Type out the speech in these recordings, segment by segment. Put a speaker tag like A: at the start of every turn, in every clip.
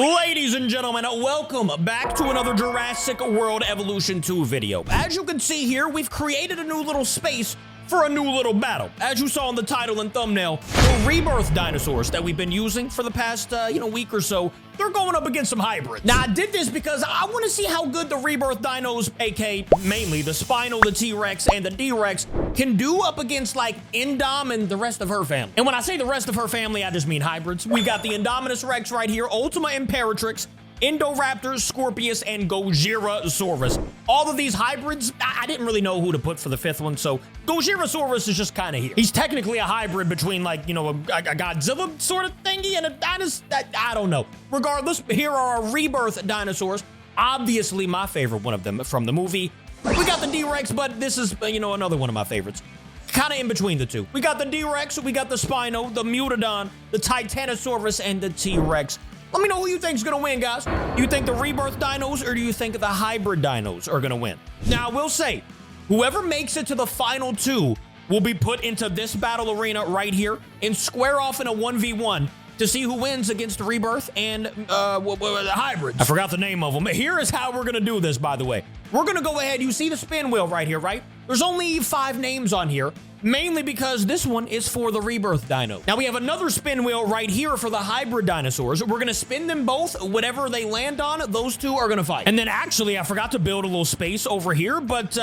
A: Ladies and gentlemen, welcome back to another Jurassic World Evolution 2 video. As you can see here, we've created a new little space for a new little battle. As you saw in the title and thumbnail, the Rebirth dinosaurs that we've been using for the past, week or so, they're going up against some hybrids. Now, I did this because I want to see how good the Rebirth dinos, aka mainly the Spino, the T-Rex, and the D-Rex, can do up against, like, Indom and the rest of her family. And when I say the rest of her family, I just mean hybrids. We got the Indominus Rex right here, Ultima Imperatrix, Indoraptor, Scorpius, and Gojirasaurus. All of these hybrids, I didn't really know who to put for the fifth one, so Gojirasaurus is just kind of here. He's technically a hybrid between, like, a Godzilla sort of thingy and a dinosaur. I don't know. Regardless, here are our Rebirth dinosaurs. Obviously, my favorite one of them from the movie. We got the D-Rex, but this is, another one of my favorites. Kind of in between the two. We got the D-Rex, we got the Spino, the Mutadon, the Titanosaurus, and the T-Rex. Let me know who you think's gonna win, guys. Do you think the Rebirth dinos or do you think the hybrid dinos are gonna win? Now, I will say, whoever makes it to the final two will be put into this battle arena right here and square off in a 1v1 to see who wins against the Rebirth and the hybrids. I forgot the name of them. Here is how we're gonna do this, by the way. We're gonna go ahead, you see the spin wheel right here, right? There's only 5 names on here, mainly because this one is for the Rebirth dino. Now we have another spin wheel right here for the hybrid dinosaurs. We're gonna spin them both. Whatever they land on, those two are gonna fight. And then actually, I forgot to build a little space over here, but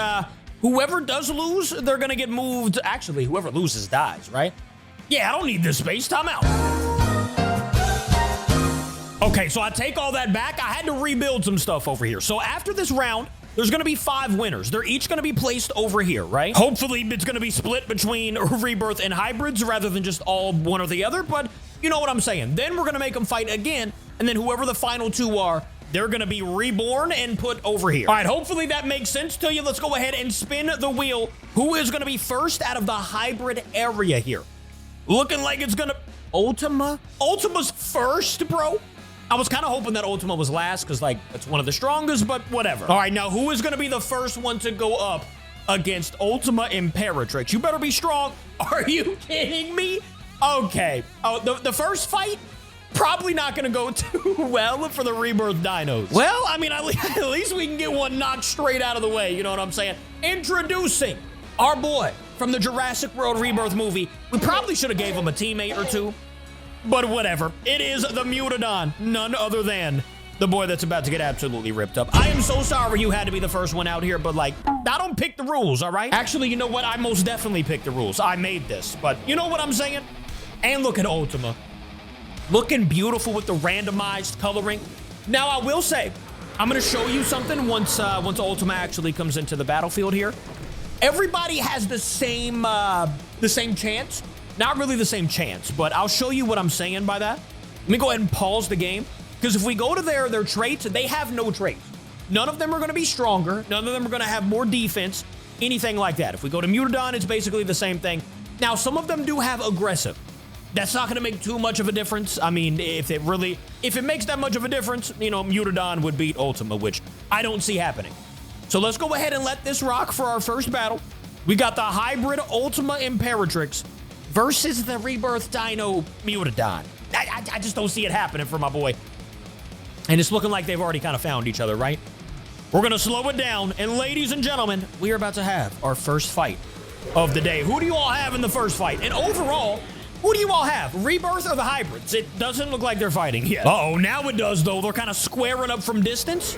A: whoever does lose, they're gonna get moved. Actually, whoever loses dies, right? Yeah, I don't need this space. Time out. Okay, so I take all that back. I had to rebuild some stuff over here. So after this round, there's going to be 5 winners. They're each going to be placed over here, right? Hopefully, it's going to be split between Rebirth and hybrids rather than just all one or the other, but you know what I'm saying. Then we're going to make them fight again, and then whoever the final 2 are, they're going to be reborn and put over here. All right, hopefully that makes sense to you. Let's go ahead and spin the wheel. Who is going to be first out of the hybrid area here? Looking like it's going to... Ultima? Ultima's first, bro? I was kind of hoping that Ultima was last because, like, it's one of the strongest, but whatever. All right, now who is going to be the first one to go up against Ultima Imperatrix? You better be strong. Are you kidding me? Okay. Oh, the first fight? Probably not going to go too well for the Rebirth dinos. Well, I mean, at least we can get one knocked straight out of the way. You know what I'm saying? Introducing our boy from the Jurassic World Rebirth movie. We probably should have gave him a teammate or two. But whatever. It is the Mutadon, none other than the boy that's about to get absolutely ripped up. I am so sorry you had to be the first one out here, but, like, I don't pick the rules, all right? Actually, you know what? I most definitely picked the rules. I made this, but you know what I'm saying? And look at Ultima. Looking beautiful with the randomized coloring. Now, I will say, I'm going to show you something once Ultima actually comes into the battlefield here. Everybody has the same chance. Not really the same chance, but I'll show you what I'm saying by that. Let me go ahead and pause the game, because if we go to their traits, they have no traits. None of them are going to be stronger. None of them are going to have more defense, anything like that. If we go to Mutadon, it's basically the same thing. Now, some of them do have aggressive. That's not going to make too much of a difference. I mean, if it makes that much of a difference, Mutadon would beat Ultima, which I don't see happening. So let's go ahead and let this rock for our first battle. We got the hybrid Ultima Imperatrix versus the Rebirth Dino Mutadon. I just don't see it happening for my boy. And it's looking like they've already kind of found each other, right? We're going to slow it down. And ladies and gentlemen, we are about to have our first fight of the day. Who do you all have in the first fight? And overall, who do you all have? Rebirth or the hybrids? It doesn't look like they're fighting yet. Uh-oh, now it does, though. They're kind of squaring up from distance.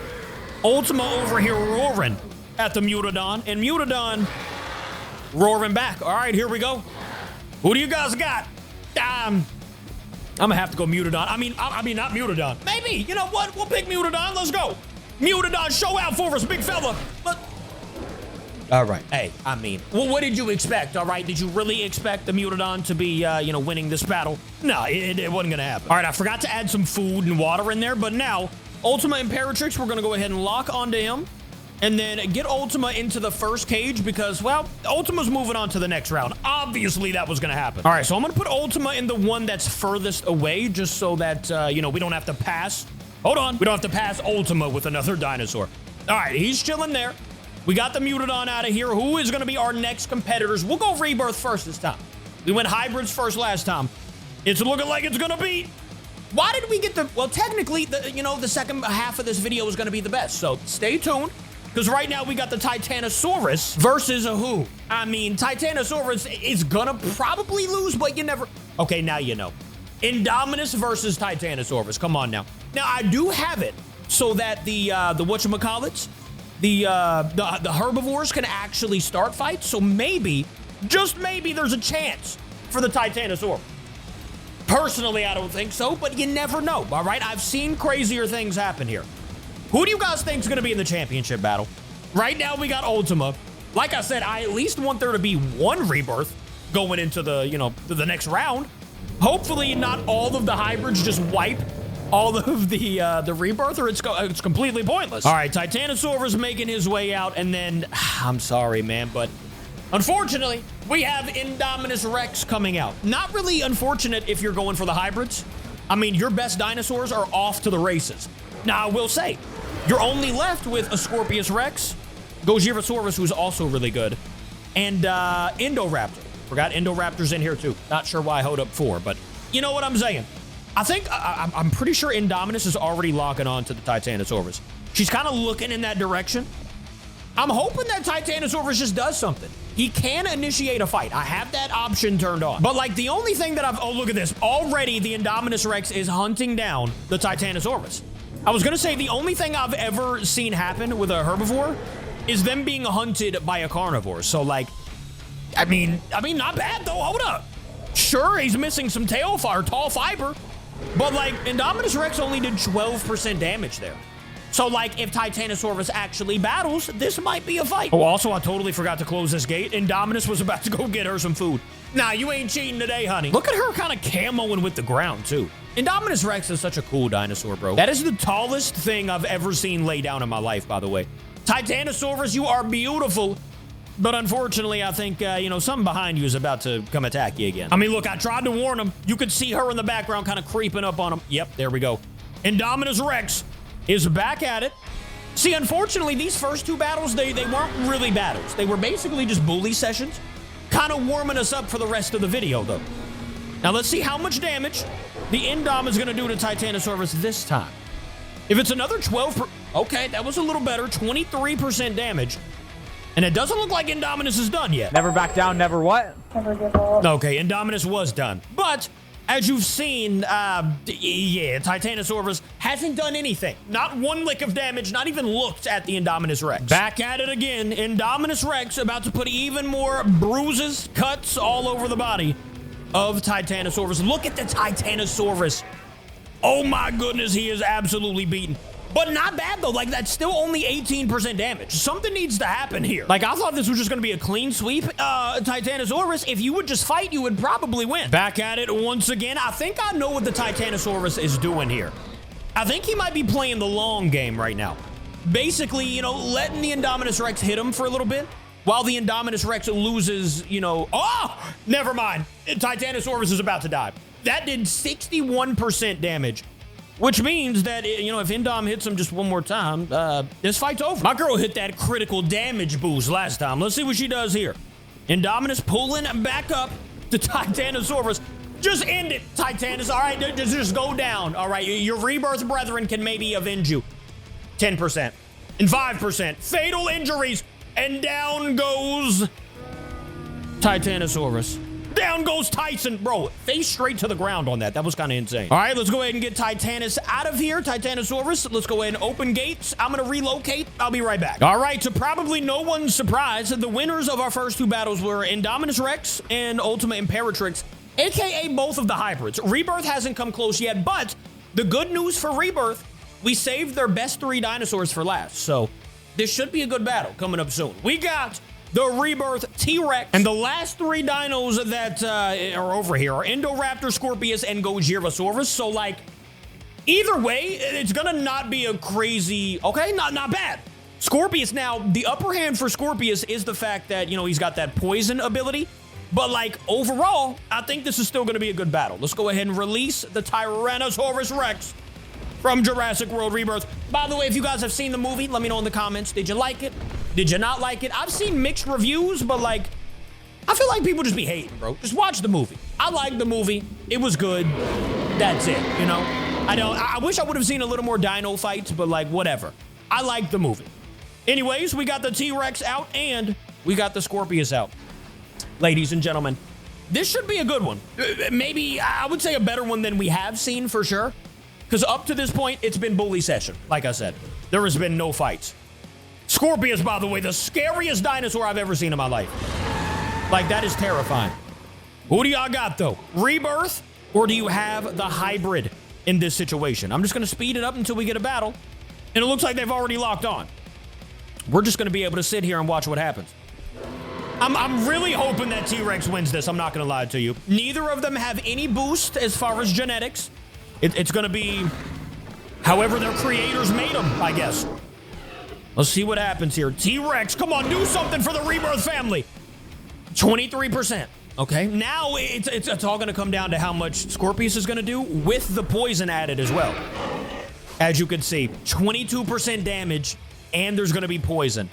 A: Ultima over here roaring at the Mutadon. And Mutadon roaring back. All right, here we go. Who do you guys got? I'm gonna have to go Mutadon. I mean, not Mutadon. Maybe. You know what? We'll pick Mutadon. Let's go. Mutadon, show out for us, big fella. All right. Hey, I mean, well, what did you expect? All right. Did you really expect the Mutadon to be, winning this battle? No, it wasn't gonna happen. All right. I forgot to add some food and water in there, but now Ultima Imperatrix, we're gonna go ahead and lock onto him. And then get Ultima into the first cage because, well, Ultima's moving on to the next round. Obviously, that was going to happen. All right, so I'm going to put Ultima in the one that's furthest away just so that, we don't have to pass. Hold on. We don't have to pass Ultima with another dinosaur. All right, he's chilling there. We got the Mutadon out of here. Who is going to be our next competitors? We'll go Rebirth first this time. We went hybrids first last time. It's looking like it's going to be Why did we get the, well, technically, the second half of this video is going to be the best. So stay tuned, because right now we got the Titanosaurus versus who? I mean, Titanosaurus is going to probably lose, but you never, okay, now you know. Indominus versus Titanosaurus. Come on now. Now, I do have it so that the whatchamacallits, the herbivores can actually start fights. So maybe, just maybe, there's a chance for the Titanosaurus. Personally, I don't think so, but you never know, all right? I've seen crazier things happen here. Who do you guys think is going to be in the championship battle? Right now, we got Ultima. Like I said, I at least want there to be one Rebirth going into the, the next round. Hopefully, not all of the hybrids just wipe all of the Rebirth, or it's completely pointless. All right, Titanosaurus making his way out, and then, I'm sorry, man, but unfortunately, we have Indominus Rex coming out. Not really unfortunate if you're going for the hybrids. I mean, your best dinosaurs are off to the races. Now, I will say, you're only left with a Scorpius Rex, Gojirasaurus, who's also really good, and Indoraptor. Forgot Indoraptor's in here, too. Not sure why I hold up 4, but you know what I'm saying. I think, I'm pretty sure Indominus is already locking on to the Titanosaurus. She's kind of looking in that direction. I'm hoping that Titanosaurus just does something. He can initiate a fight. I have that option turned on. But like the only thing that oh, look at this. Already the Indominus Rex is hunting down the Titanosaurus. I was gonna say the only thing I've ever seen happen with a herbivore is them being hunted by a carnivore. So like, I mean, not bad though, hold up. Sure, he's missing some tall fiber, but like Indominus Rex only did 12% damage there. So, like, if Titanosaurus actually battles, this might be a fight. Oh, also, I totally forgot to close this gate. Indominus was about to go get her some food. Nah, you ain't cheating today, honey. Look at her kind of camoing with the ground, too. Indominus Rex is such a cool dinosaur, bro. That is the tallest thing I've ever seen lay down in my life, by the way. Titanosaurus, you are beautiful. But unfortunately, I think, something behind you is about to come attack you again. I mean, look, I tried to warn him. You could see her in the background kind of creeping up on him. Yep, there we go. Indominus Rex is back at it. See, unfortunately, these first two battles, they weren't really battles. They were basically just bully sessions, kind of warming us up for the rest of the video, though. Now, let's see how much damage the Indom is going to do to Titanosaurus this time. If it's another 12%, okay, that was a little better, 23% damage. And it doesn't look like Indominus is done yet.
B: Never back down, never what?
C: Never give up.
A: Okay, Indominus was done. But as you've seen, Titanosaurus hasn't done anything. Not one lick of damage, not even looked at the Indominus Rex. Back at it again. Indominus Rex about to put even more bruises, cuts all over the body of Titanosaurus. Look at the Titanosaurus. Oh my goodness, he is absolutely beaten. But not bad, though. Like, that's still only 18% damage. Something needs to happen here. Like, I thought this was just going to be a clean sweep. Titanosaurus, if you would just fight, you would probably win. Back at it once again. I think I know what the Titanosaurus is doing here. I think he might be playing the long game right now. Basically, letting the Indominus Rex hit him for a little bit while the Indominus Rex loses, oh, never mind. Titanosaurus is about to die. That did 61% damage. Which means that, if Indom hits him just one more time, this fight's over. My girl hit that critical damage boost last time. Let's see what she does here. Indominus pulling back up to Titanosaurus. Just end it, Titanus. All right, just go down. All right, your Rebirth brethren can maybe avenge you. 10% and 5%. Fatal injuries. And down goes Titanosaurus. Down goes Tyson. Bro, face straight to the ground on that. That was kind of insane. All right, let's go ahead and get Titanus out of here. Titanosaurus, let's go ahead and open gates. I'm going to relocate. I'll be right back. All right, to probably no one's surprise, the winners of our first two battles were Indominus Rex and Ultima Imperatrix, a.k.a. both of the hybrids. Rebirth hasn't come close yet, but the good news for Rebirth, we saved their best 3 dinosaurs for last. So this should be a good battle coming up soon. We got the Rebirth T-Rex. And the last 3 dinos that are over here are Indoraptor, Scorpius, and Gojirasaurus. So, like, either way, it's gonna not be a crazy, okay, not bad. Scorpius, now, the upper hand for Scorpius is the fact that, he's got that poison ability. But, like, overall, I think this is still gonna be a good battle. Let's go ahead and release the Tyrannosaurus Rex from Jurassic World Rebirth. By the way, if you guys have seen the movie, let me know in the comments. Did you like it? Did you not like it? I've seen mixed reviews, but like, I feel like people just be hating, bro. Just watch the movie. I liked the movie. It was good. That's it, I wish I would have seen a little more dino fights, but like, whatever. I like the movie. Anyways, we got the T-Rex out and we got the Scorpius out. Ladies and gentlemen, this should be a good one. Maybe, I would say a better one than we have seen for sure. Because up to this point, it's been bully session. Like I said, there has been no fights. Scorpius, by the way, the scariest dinosaur I've ever seen in my life. Like, that is terrifying. Who do y'all got, though? Rebirth, or do you have the hybrid in this situation? I'm just going to speed it up until we get a battle. And it looks like they've already locked on. We're just going to be able to sit here and watch what happens. I'm really hoping that T-Rex wins this. I'm not going to lie to you. Neither of them have any boost as far as genetics. It's going to be however their creators made them, I guess. Let's see what happens here. T-Rex, come on, do something for the Rebirth family. 23%. Okay, now it's all going to come down to how much Scorpius is going to do with the poison added as well. As you can see, 22% damage, and there's going to be poison.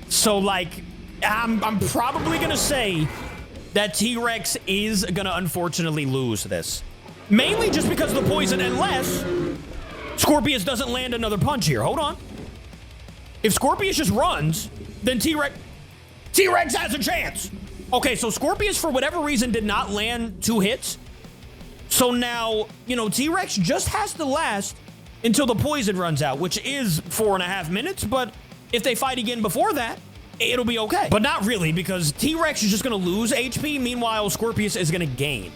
A: So, like, I'm probably going to say that T-Rex is going to unfortunately lose this. Mainly just because of the poison, unless Scorpius doesn't land another punch here. Hold on. If Scorpius just runs, then T-Rex has a chance. Okay, so Scorpius, for whatever reason, did not land 2 hits. So now, you know, T-Rex just has to last until the poison runs out, which is 4.5 minutes. But if they fight again before that, it'll be okay. But not really, because T-Rex is just going to lose HP. Meanwhile, Scorpius is going to gain.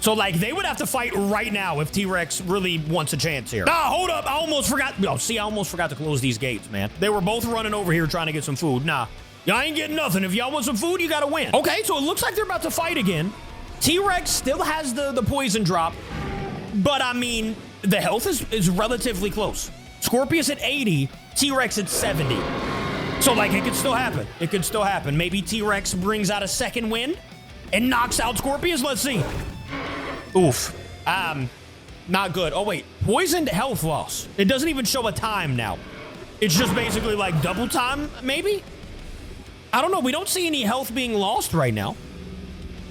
A: So, like, they would have to fight right now if T-Rex really wants a chance here. Nah, hold up. I almost forgot. Oh, see, I almost forgot to close these gates, man. They were both running over here trying to get some food. Nah, y'all ain't getting nothing. If y'all want some food, you got to win. Okay, so it looks like they're about to fight again. T-Rex still has the poison drop. But, I mean, the health is relatively close. Scorpius at 80, T-Rex at 70. So, like, it could still happen. It could still happen. Maybe T-Rex brings out a second win and knocks out Scorpius. Let's see. Oof. Not good. Oh, wait. Poisoned health loss. It doesn't even show a time now. It's just basically like double time, maybe? I don't know. We don't see any health being lost right now.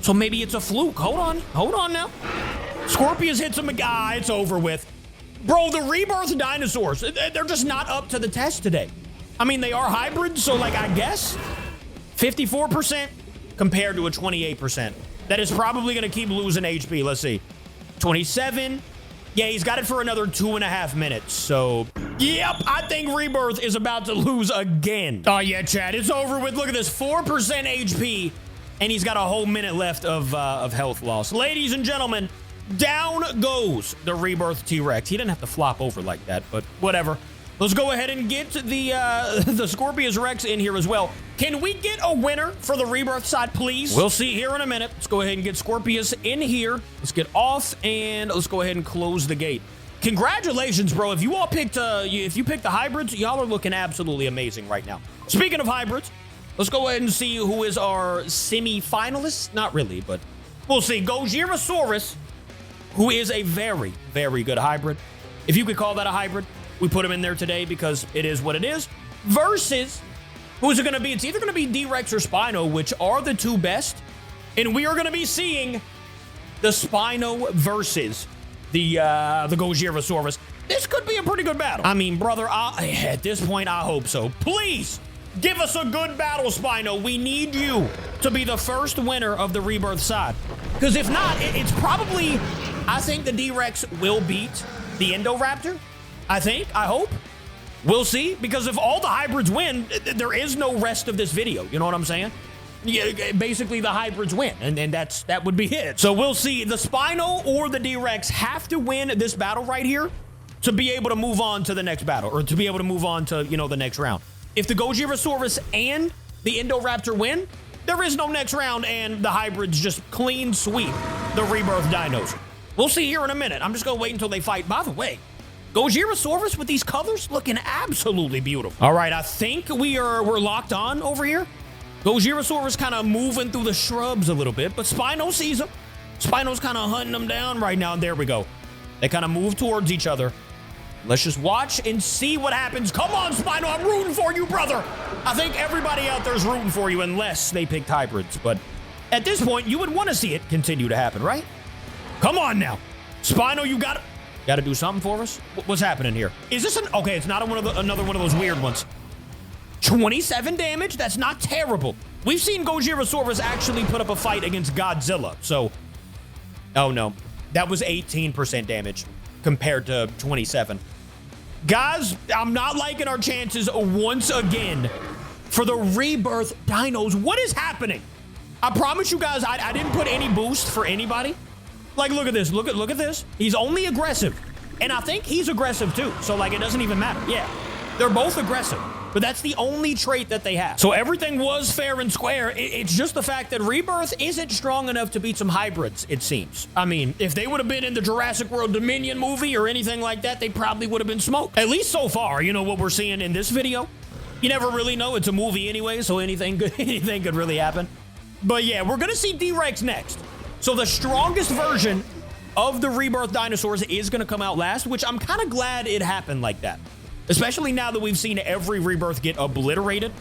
A: So maybe it's a fluke. Hold on. Hold on now. Scorpius hits him. Ah, it's over with. Bro, the Rebirth dinosaurs, they're just not up to the test today. I mean, they are hybrids, so, like, I guess 54% compared to a 28%. That is probably going to keep losing HP. Let's see. 27. Yeah, he's got it for another 2.5 minutes. So, yep, I think Rebirth is about to lose again. Oh, yeah, Chad, it's over with. Look at this, 4% HP, and he's got a whole minute left of health loss. Ladies and gentlemen, down goes the Rebirth T-Rex. He didn't have to flop over like that, but whatever. Let's go ahead and get the Scorpius Rex in here as well. Can we get a winner for the Rebirth side, please? We'll see here in a minute. Let's go ahead and get Scorpius in here. Let's get off, and let's go ahead and close the gate. Congratulations, bro. If you all picked, if you picked the hybrids, y'all are looking absolutely amazing right now. Speaking of hybrids, let's go ahead and see who is our semi-finalists. Not really, but we'll see. Gojirasaurus, who is a very, very good hybrid. If you could call that a hybrid. We put him in there today because it is what it is. Versus, who's it going to be? It's either going to be D-Rex or Spino, which are the two best. And we are going to be seeing the Spino versus the Gojirasaurus. This could be a pretty good battle. I mean, brother, at this point, I hope so. Please, give us a good battle, Spino. We need you to be the first winner of the Rebirth side. Because if not, it's probably, I think the D-Rex will beat the Indoraptor. I hope. We'll see, because if all the hybrids win, there is no rest of this video. You know what I'm saying? Yeah, basically, the hybrids win, and that would be it. So we'll see. The Spino or the D-Rex have to win this battle right here to be able to move on to the next battle, or to be able to move on to, you know, the next round. If the Gojirasaurus and the Indoraptor win, there is no next round, and the hybrids just clean sweep the Rebirth dinos. We'll see here in a minute. I'm just going to wait until they fight. By the way, Gojirasaurus with these colors looking absolutely beautiful. All right, I think we're locked on over here. Gojirasaurus kind of moving through the shrubs a little bit, but Spino sees him. Spino's kind of hunting them down right now, and there we go. They kind of move towards each other. Let's just watch and see what happens. Come on, Spino, I'm rooting for you, brother. I think everybody out there is rooting for you unless they picked hybrids, but at this point, you would want to see it continue to happen, right? Come on now. Spino, you got it. Gotta do something for us. What's happening here? Is this okay, it's not another one of those weird ones. 27 damage? That's not terrible. We've seen Gojirasaurus actually put up a fight against Godzilla, so... Oh, no. That was 18% damage compared to 27. Guys, I'm not liking our chances once again for the Rebirth dinos. What is happening? I promise you guys, I didn't put any boost for anybody. Like, look at this. Look at this. He's only aggressive. And I think he's aggressive, too. So, like, it doesn't even matter. Yeah, they're both aggressive. But that's the only trait that they have. So everything was fair and square. It's just the fact that Rebirth isn't strong enough to beat some hybrids, it seems. I mean, if they would have been in the Jurassic World Dominion movie or anything like that, they probably would have been smoked. At least so far, you know what we're seeing in this video? You never really know. It's a movie anyway, so anything could really happen. But yeah, we're gonna see D-Rex next. So the strongest version of the Rebirth dinosaurs is gonna come out last, which I'm kind of glad it happened like that. Especially now that we've seen every Rebirth get obliterated.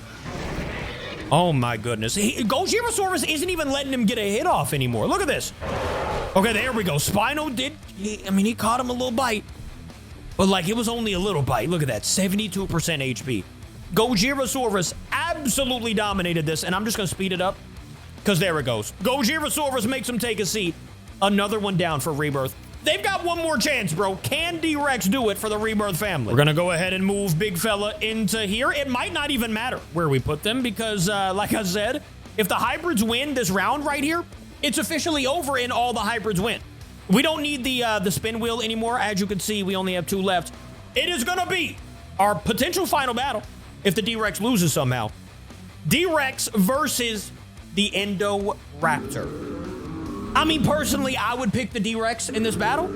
A: Oh my goodness. Gojirasaurus isn't even letting him get a hit off anymore. Look at this. Okay, there we go. Spino did, he caught him a little bite. But like, it was only a little bite. Look at that, 72% HP. Gojirasaurus absolutely dominated this, and I'm just gonna speed it up, because there it goes. Gojirasaurus makes him take a seat. Another one down for Rebirth. They've got one more chance, bro. Can D-Rex do it for the Rebirth family? We're gonna go ahead and move big fella into here. It might not even matter where we put them because, like I said, if the hybrids win this round right here, it's officially over and all the hybrids win. We don't need the spin wheel anymore. As you can see, we only have 2 left. It is gonna be our potential final battle if the D-Rex loses somehow. D-Rex versus the Indoraptor. I mean, personally, I would pick the D-Rex in this battle.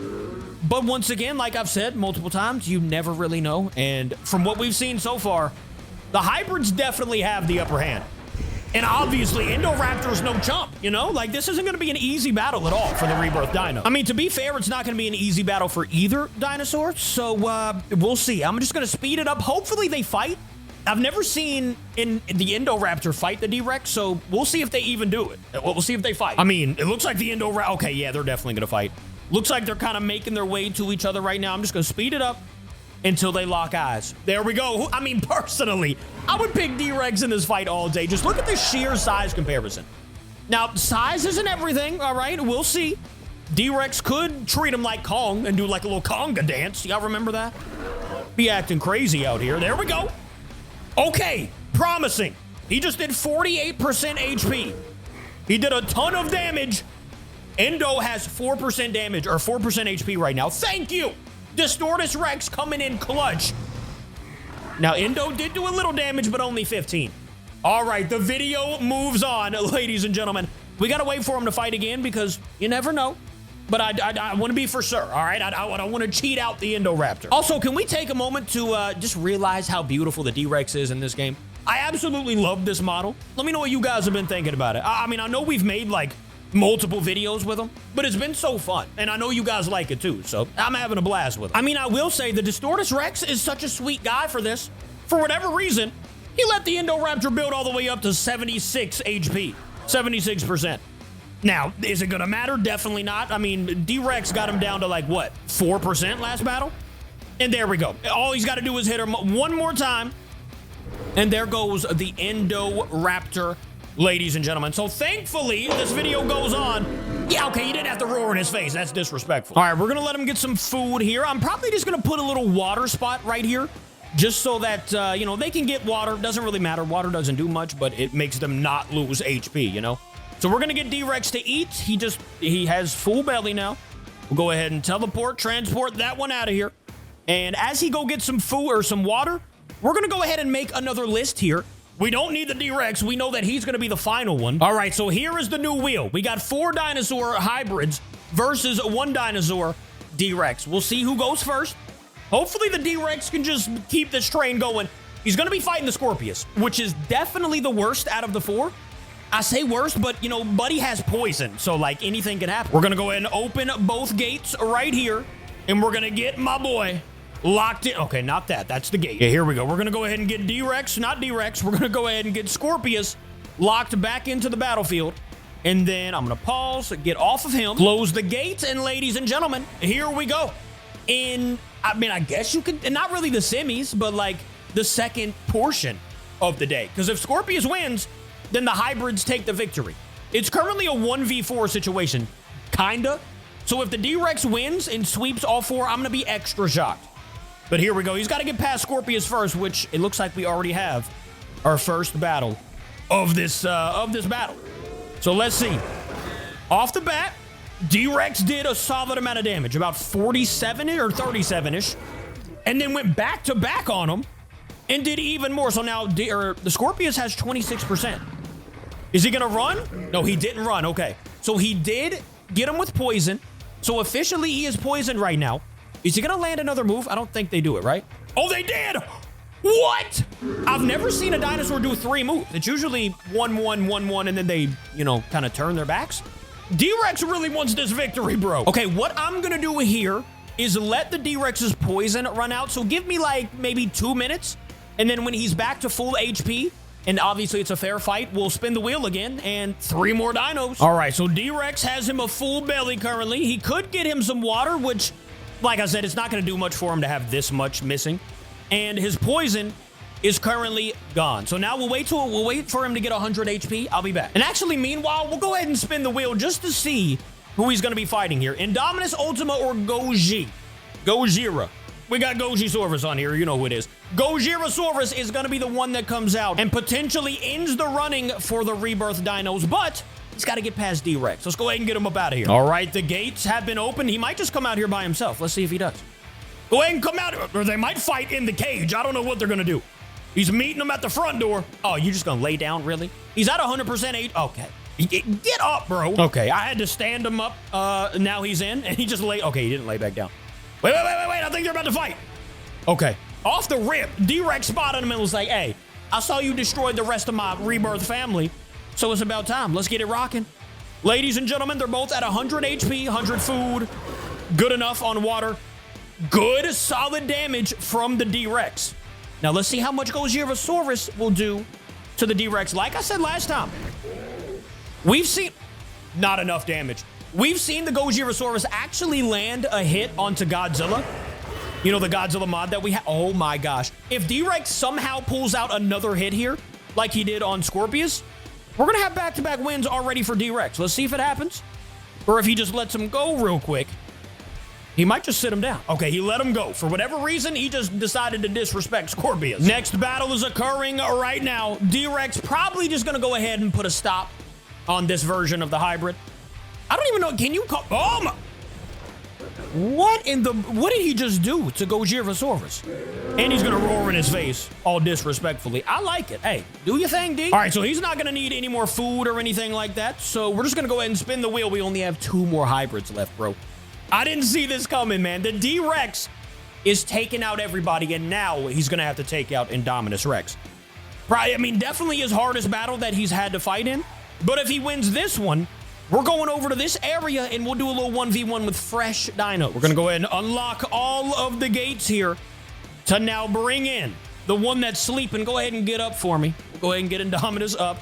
A: But once again, like I've said multiple times, you never really know. And from what we've seen so far, the hybrids definitely have the upper hand. And obviously, Indoraptor's no chump, you know? Like, this isn't going to be an easy battle at all for the Rebirth Dino. I mean, to be fair, it's not going to be an easy battle for either dinosaur. So, we'll see. I'm just going to speed it up. Hopefully, they fight. I've never seen the Indoraptor fight the D-Rex, so we'll see if they even do it. We'll see if they fight. I mean, it looks like the Indoraptor... Okay, yeah, they're definitely going to fight. Looks like they're kind of making their way to each other right now. I'm just going to speed it up until they lock eyes. There we go. I mean, personally, I would pick D-Rex in this fight all day. Just look at the sheer size comparison. Now, size isn't everything, all right? We'll see. D-Rex could treat him like Kong and do like a little conga dance. Y'all remember that? Be acting crazy out here. There we go. Okay, promising. He just did 48% HP. He did a ton of damage. Indo has 4% damage, or 4% HP right now. Thank you. Distortus Rex coming in clutch. Now, Indo did do a little damage, but only 15. All right, the video moves on, ladies and gentlemen. We got to wait for him to fight again because you never know. But I want to be for sure, all right? I don't want to cheat out the Indoraptor. Also, can we take a moment to just realize how beautiful the D-Rex is in this game? I absolutely love this model. Let me know what you guys have been thinking about it. I mean, I know we've made, like, multiple videos with them, but it's been so fun. And I know you guys like it, too, so I'm having a blast with it. I mean, I will say the Distortus Rex is such a sweet guy for this. For whatever reason, he let the Indoraptor build all the way up to 76 HP. 76%. Now, is it going to matter? Definitely not. I mean, D-Rex got him down to like, what, 4% last battle? And there we go. All he's got to do is hit him one more time. And there goes the Indoraptor, ladies and gentlemen. So thankfully, this video goes on. Yeah, okay, you didn't have to roar in his face. That's disrespectful. All right, we're going to let him get some food here. I'm probably just going to put a little water spot right here. Just so that, you know, they can get water. Doesn't really matter. Water doesn't do much, but it makes them not lose HP, you know? So we're gonna get D-Rex to eat. He has full belly now. We'll go ahead and transport that one out of here. And as he go get some food or some water, we're gonna go ahead and make another list here. We don't need the D-Rex. We know that he's gonna be the final one. All right, so here is the new wheel. We got 4 dinosaur hybrids versus 1 dinosaur D-Rex. We'll see who goes first. Hopefully the D-Rex can just keep this train going. He's gonna be fighting the Scorpius, which is definitely the worst out of the 4. I say worst, but, you know, Buddy has poison, so, like, anything can happen. We're going to go ahead and open both gates right here, and we're going to get my boy locked in. Okay, not that. That's the gate. Yeah, here we go. We're going to go ahead and get D-Rex, not D-Rex. We're going to go ahead and get Scorpius locked back into the battlefield, and then I'm going to pause, get off of him, close the gate, and ladies and gentlemen, here we go. in, I mean, I guess you could, and not really the semis, but like the second portion of the day. Because if Scorpius wins, then the hybrids take the victory. It's currently a 1v4 situation, kinda. So if the D-Rex wins and sweeps all four, I'm gonna be extra shocked. But here we go. He's got to get past Scorpius first, which it looks like we already have our first battle of this battle. So let's see. Off the bat, D-Rex did a solid amount of damage, about 47 or 37-ish, and then went back to back on him and did even more. So now the Scorpius has 26%. Is he gonna run? No, he didn't run. Okay, so he did get him with poison. So officially he is poisoned right now. Is he gonna land another move? I don't think they do it, right? Oh, they did! What? I've never seen a dinosaur do 3 moves. It's usually 1-1, 1-1, and then they, you know, kind of turn their backs. D-Rex really wants this victory, bro. Okay, what I'm gonna do here is let the D-Rex's poison run out. So give me like maybe 2 minutes. And then when he's back to full HP, and obviously it's a fair fight, we'll spin the wheel again and 3 more dinos. All right, so D-Rex has him a full belly currently. He could get him some water, which, like I said, it's not gonna do much for him to have this much missing. And his poison is currently gone. So now we'll wait for him to get 100 HP. I'll be back. And actually, meanwhile, we'll go ahead and spin the wheel just to see who he's gonna be fighting here. Indominus, Ultima, or Gojira. We got Gojirasaurus on here. You know who it is. Gojirasaurus is gonna be the one that comes out and potentially ends the running for the Rebirth dinos, but he's got to get past D-Rex. Let's go ahead and get him up out of here. All right, the gates have been opened. He might just come out here by himself. Let's see if he does. Go ahead and come out, or they might fight in the cage. I don't know what they're going to do. He's meeting them at the front door. Oh, you're just going to lay down, really? He's at 100% age. Okay. Get up, bro. Okay, I had to stand him up. Now he's in, and he just lay. Okay, he didn't lay back down. Wait. I think they're about to fight. Okay. Off the rip, D-Rex spotted him and was like, hey, I saw you destroyed the rest of my Rebirth family, so it's about time. Let's get it rocking. Ladies and gentlemen, they're both at 100 HP, 100 food. Good enough on water. Good, solid damage from the D-Rex. Now, let's see how much Gojirasaurus will do to the D-Rex. Like I said last time, we've seen... Not enough damage. We've seen the Gojirasaurus actually land a hit onto Godzilla. You know, the Godzilla mod that we have. Oh, my gosh. If D-Rex somehow pulls out another hit here, like he did on Scorpius, we're going to have back-to-back wins already for D-Rex. Let's see if it happens. Or if he just lets him go real quick. He might just sit him down. Okay, he let him go. For whatever reason, he just decided to disrespect Scorpius. Next battle is occurring right now. D-Rex probably just going to go ahead and put a stop on this version of the hybrid. I don't even know. Can you call... Oh, my... What did he just do to Gojirasaurus? And he's going to roar in his face, all disrespectfully. I like it. Hey, do your thing, D. All right, so he's not going to need any more food or anything like that. So we're just going to go ahead and spin the wheel. We only have 2 more hybrids left, bro. I didn't see this coming, man. The D-Rex is taking out everybody, and now he's going to have to take out Indominus Rex. Probably, I mean, definitely his hardest battle that he's had to fight in. But if he wins this one, we're going over to this area, and we'll do a little 1v1 with fresh dino. We're going to go ahead and unlock all of the gates here to now bring in the one that's sleeping. Go ahead and get up for me. Go ahead and get Indominus up.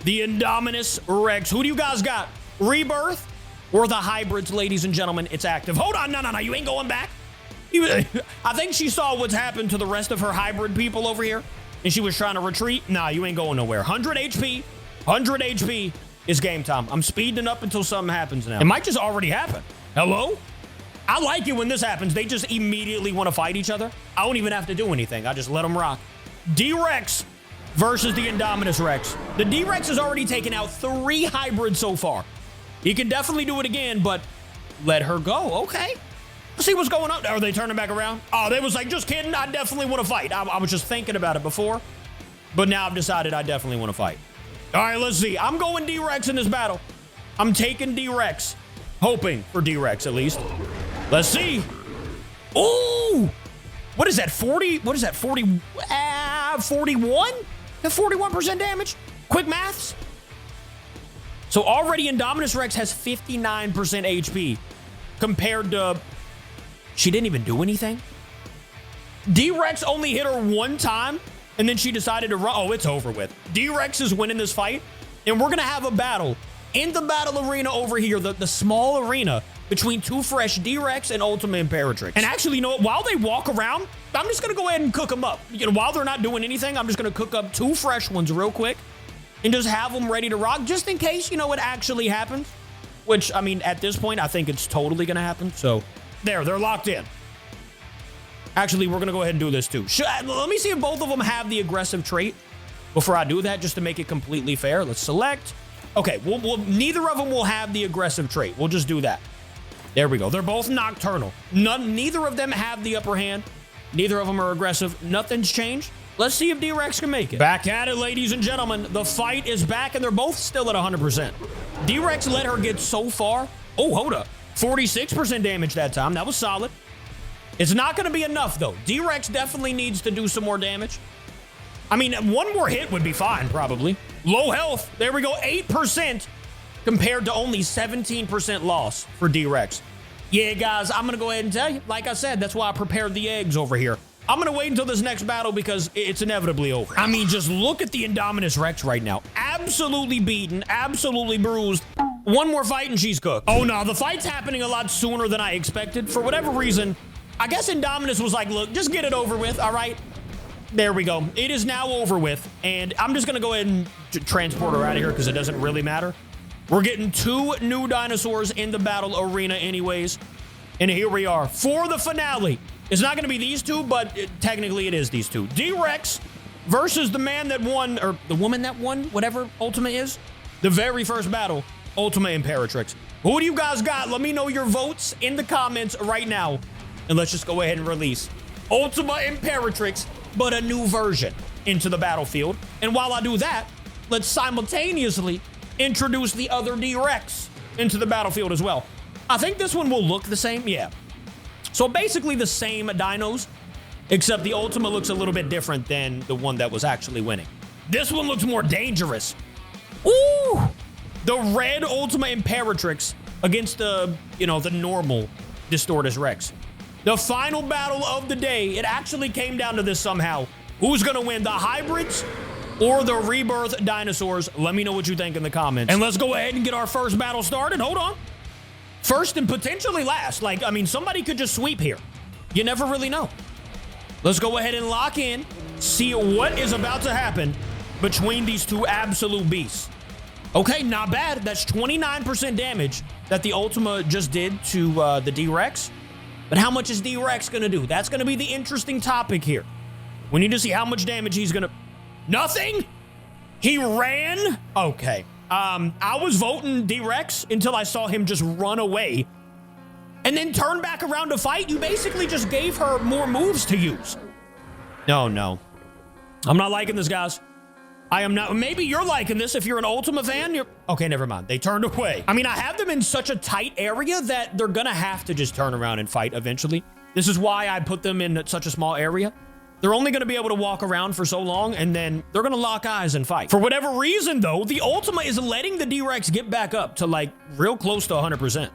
A: The Indominus Rex. Who do you guys got? Rebirth or the hybrids, ladies and gentlemen? It's active. Hold on. No. You ain't going back. I think she saw what's happened to the rest of her hybrid people over here, and she was trying to retreat. Nah, you ain't going nowhere. 100 HP. 100 HP. It's game time. I'm speeding up until something happens now. It might just already happen. Hello? I like it when this happens. They just immediately want to fight each other. I don't even have to do anything. I just let them rock. D-Rex versus the Indominus Rex. The D-Rex has already taken out 3 hybrids so far. He can definitely do it again, but let her go. Okay. Let's see what's going on. Are they turning back around? Oh, they was like, just kidding. I definitely want to fight. I was just thinking about it before, but now I've decided I definitely want to fight. All right, let's see. I'm going D-Rex in this battle. I'm taking D-Rex. Hoping for D-Rex, at least. Let's see. Ooh! What is that, 40? What is that, 40? 41? That 41% damage? Quick maths. So already Indominus Rex has 59% HP compared to... She didn't even do anything? D-Rex only hit her 1 time, and then she decided to run. Oh, it's over with. D-Rex is winning this fight, and we're going to have a battle in the battle arena over here, the small arena between two fresh D-Rex and Ultima Imperatrix. And actually, you know what? While they walk around, I'm just going to go ahead and cook them up. You know, while they're not doing anything, I'm just going to cook up two fresh ones real quick and just have them ready to rock just in case, you know, it actually happens. Which, I mean, at this point, I think it's totally going to happen. So, they're locked in. Actually, we're going to go ahead and do this too. Let me see if both of them have the aggressive trait before I do that, just to make it completely fair. Let's select. Okay, neither of them will have the aggressive trait. We'll just do that. There we go. They're both nocturnal. Neither of them have the upper hand. Neither of them are aggressive. Nothing's changed. Let's see if D-Rex can make it. Back at it, ladies and gentlemen. The fight is back, and they're both still at 100%. D-Rex let her get so far. Oh, hold up. 46% damage that time. That was solid. It's not going to be enough, though. D-Rex definitely needs to do some more damage. I mean, one more hit would be fine, probably. Low health. There we go. 8% compared to only 17% loss for D-Rex. Yeah, guys, I'm going to go ahead and tell you. Like I said, that's why I prepared the eggs over here. I'm going to wait until this next battle because it's inevitably over. I mean, just look at the Indominus Rex right now. Absolutely beaten, absolutely bruised. One more fight and she's cooked. Oh, no, the fight's happening a lot sooner than I expected. For whatever reason, I guess Indominus was like, look, just get it over with, all right? There we go. It is now over with, and I'm just going to go ahead and transport her out of here because it doesn't really matter. We're getting two new dinosaurs in the battle arena anyways, and here we are for the finale. It's not going to be these two, but technically it is these two. D-Rex versus the man that won, or the woman that won, whatever Ultima is, the very first battle, Ultima Imperatrix. Who do you guys got? Let me know your votes in the comments right now, and let's just go ahead and release Ultima Imperatrix, but a new version into the battlefield. And while I do that, let's simultaneously introduce the other D-Rex into the battlefield as well. I think this one will look the same, yeah. So basically the same dinos, except the Ultima looks a little bit different than the one that was actually winning. This one looks more dangerous. Ooh! The red Ultima Imperatrix against the, you know, the normal Distortus Rex. The final battle of the day. It actually came down to this somehow. Who's going to win, the hybrids or the Rebirth dinosaurs? Let me know what you think in the comments. And let's go ahead and get our first battle started. Hold on. First and potentially last. Like, I mean, somebody could just sweep here. You never really know. Let's go ahead and lock in, see what is about to happen between these two absolute beasts. Okay, not bad. That's 29% damage that the Ultima just did to the D-Rex. But how much is D-Rex going to do? That's going to be the interesting topic here. We need to see how much damage he's going to... Nothing? He ran? Okay. I was voting D-Rex until I saw him just run away and then turn back around to fight. You basically just gave her more moves to use. No. I'm not liking this, guys. I am not. Maybe you're liking this if you're an Ultima fan. Okay, never mind. They turned away. I mean, I have them in such a tight area that they're going to have to just turn around and fight eventually. This is why I put them in such a small area. They're only going to be able to walk around for so long, and then they're going to lock eyes and fight. For whatever reason, though, the Ultima is letting the D-Rex get back up to, like, real close to 100%.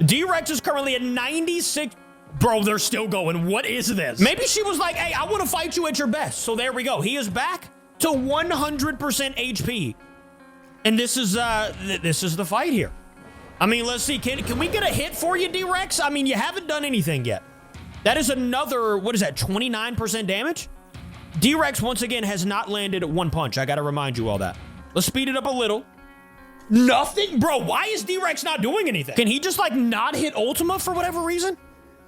A: D-Rex is currently at 96. Bro, they're still going. What is this? Maybe she was like, hey, I want to fight you at your best. So there we go. He is back to 100% HP. And this is the fight here. I mean, let's see. Can we get a hit for you, D-Rex? I mean, you haven't done anything yet. That is another, what is that, 29% damage? D-Rex, once again, has not landed one punch. I got to remind you all that. Let's speed it up a little. Nothing? Bro, why is D-Rex not doing anything? Can he just, like, not hit Ultima for whatever reason?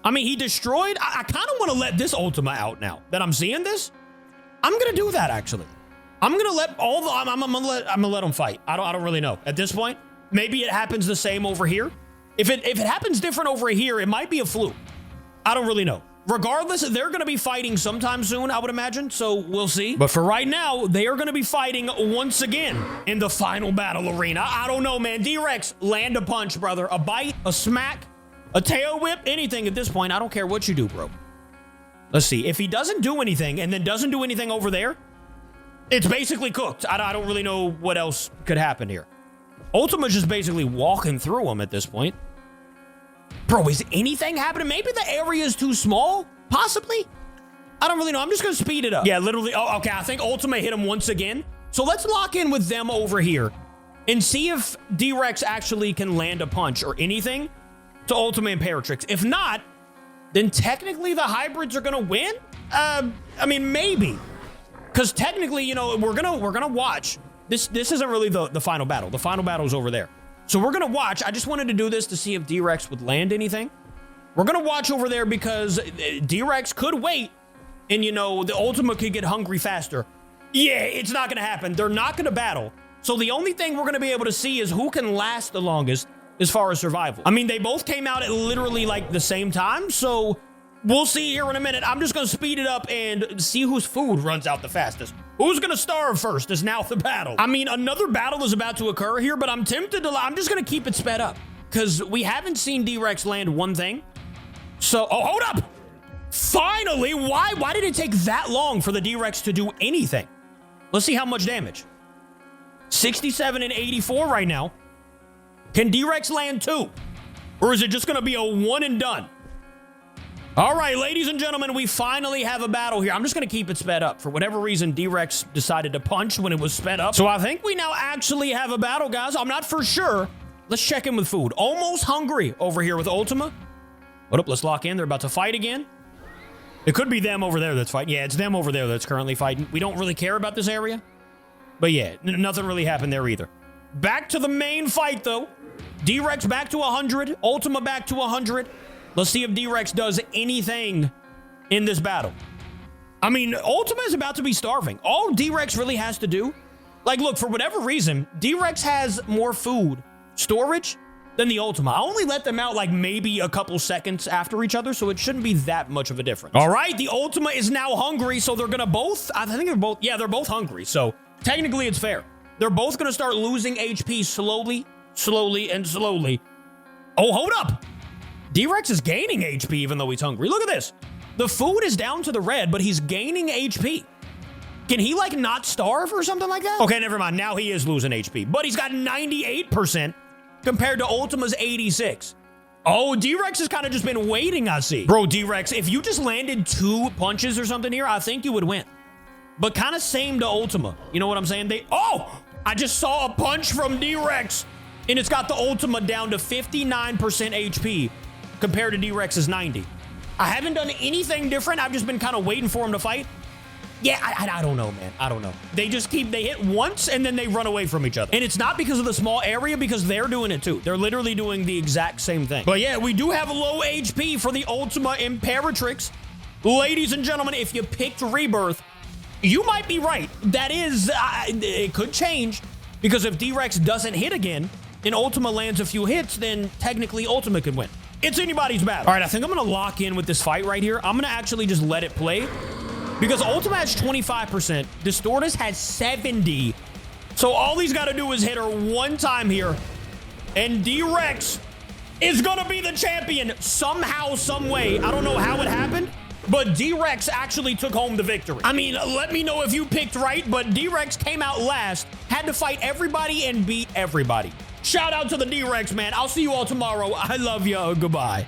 A: I mean, he destroyed. I kind of want to let this Ultima out now that I'm seeing this. I'm going to do that, actually. I'm going to let all the... I'm going to let them fight. I don't really know. At this point, maybe it happens the same over here. If it happens different over here, it might be a fluke. I don't really know. Regardless, they're going to be fighting sometime soon, I would imagine, so we'll see. But for right now, they are going to be fighting once again in the final battle arena. I don't know, man. D-Rex, land a punch, brother. A bite, a smack, a tail whip, anything at this point. I don't care what you do, bro. Let's see. If he doesn't do anything and then doesn't do anything over there, it's basically cooked. I don't really know what else could happen here. Ultima's just basically walking through him at this point. Bro, is anything happening? Maybe the area is too small? Possibly? I don't really know. I'm just going to speed it up. Yeah, literally. Oh, okay. I think Ultima hit him once again. So let's lock in with them over here and see if D-Rex actually can land a punch or anything to Ultima Imperatrix. If not, then technically the hybrids are gonna win. I mean, maybe, because technically, you know, we're gonna watch. This isn't really the final battle. The final battle is over there. So we're gonna watch. I just wanted to do this to see if D-Rex would land anything. We're gonna watch over there because D-Rex could wait, and you know, the Ultima could get hungry faster. Yeah, it's not gonna happen. They're not gonna battle. So the only thing we're gonna be able to see is who can last the longest as far as survival. I mean, they both came out at literally like the same time, so we'll see here in a minute. I'm just gonna speed it up and see whose food runs out the fastest. Who's gonna starve first is now the battle. I mean, another battle is about to occur here, but I'm tempted to, I'm just gonna keep it sped up because we haven't seen D-Rex land one thing. So, oh, hold up. Finally, why did it take that long for the D-Rex to do anything? Let's see how much damage. 67 and 84 right now. Can D-Rex land 2? Or is it just gonna be a one and done? All right, ladies and gentlemen, we finally have a battle here. I'm just gonna keep it sped up. For whatever reason, D-Rex decided to punch when it was sped up. So I think we now actually have a battle, guys. I'm not for sure. Let's check in with food. Almost hungry over here with Ultima. Hold up, let's lock in. They're about to fight again. It could be them over there that's fighting. Yeah, it's them over there that's currently fighting. We don't really care about this area. But yeah, nothing really happened there either. Back to the main fight, though. D-Rex back to 100. Ultima back to 100. Let's see if D-Rex does anything in this battle. I mean, Ultima is about to be starving. All D-Rex really has to do, like, look, for whatever reason, D-Rex has more food storage than the Ultima. I only let them out like maybe a couple seconds after each other, so it shouldn't be that much of a difference. All right, the Ultima is now hungry, so they're gonna both, I think they're both, yeah, they're both hungry, so technically it's fair. They're both gonna start losing HP slowly, and slowly. Oh, hold up. D-Rex is gaining HP even though he's hungry. Look at this. The food is down to the red, but he's gaining HP. Can he like not starve or something like that? Okay, never mind. Now he is losing HP, but he's got 98% compared to Ultima's 86. Oh, D-Rex has kind of just been waiting, I see. Bro, D-Rex, if you just landed 2 punches or something here, I think you would win. But kind of same to Ultima. You know what I'm saying? I just saw a punch from D-Rex, and it's got the Ultima down to 59% HP compared to D-Rex's 90. I haven't done anything different. I've just been kind of waiting for him to fight. Yeah, I don't know, man. I don't know. They hit once and then they run away from each other. And it's not because of the small area, because they're doing it too. They're literally doing the exact same thing. But yeah, we do have a low HP for the Ultima Imperatrix. Ladies and gentlemen, if you picked Rebirth, you might be right. That is, it could change, because if D-Rex doesn't hit again and Ultima lands a few hits, then technically Ultima could win. It's anybody's battle. All right, I think I'm gonna lock in with this fight right here. I'm gonna actually just let it play, because Ultima has 25%, Distortus has 70. So all he's got to do is hit her one time here, and D-Rex is going to be the champion somehow, some way. I don't know how it happened, but D-Rex actually took home the victory. I mean, let me know if you picked right, but D-Rex came out last, had to fight everybody and beat everybody. Shout out to the D-Rex, man. I'll see you all tomorrow. I love you. Goodbye.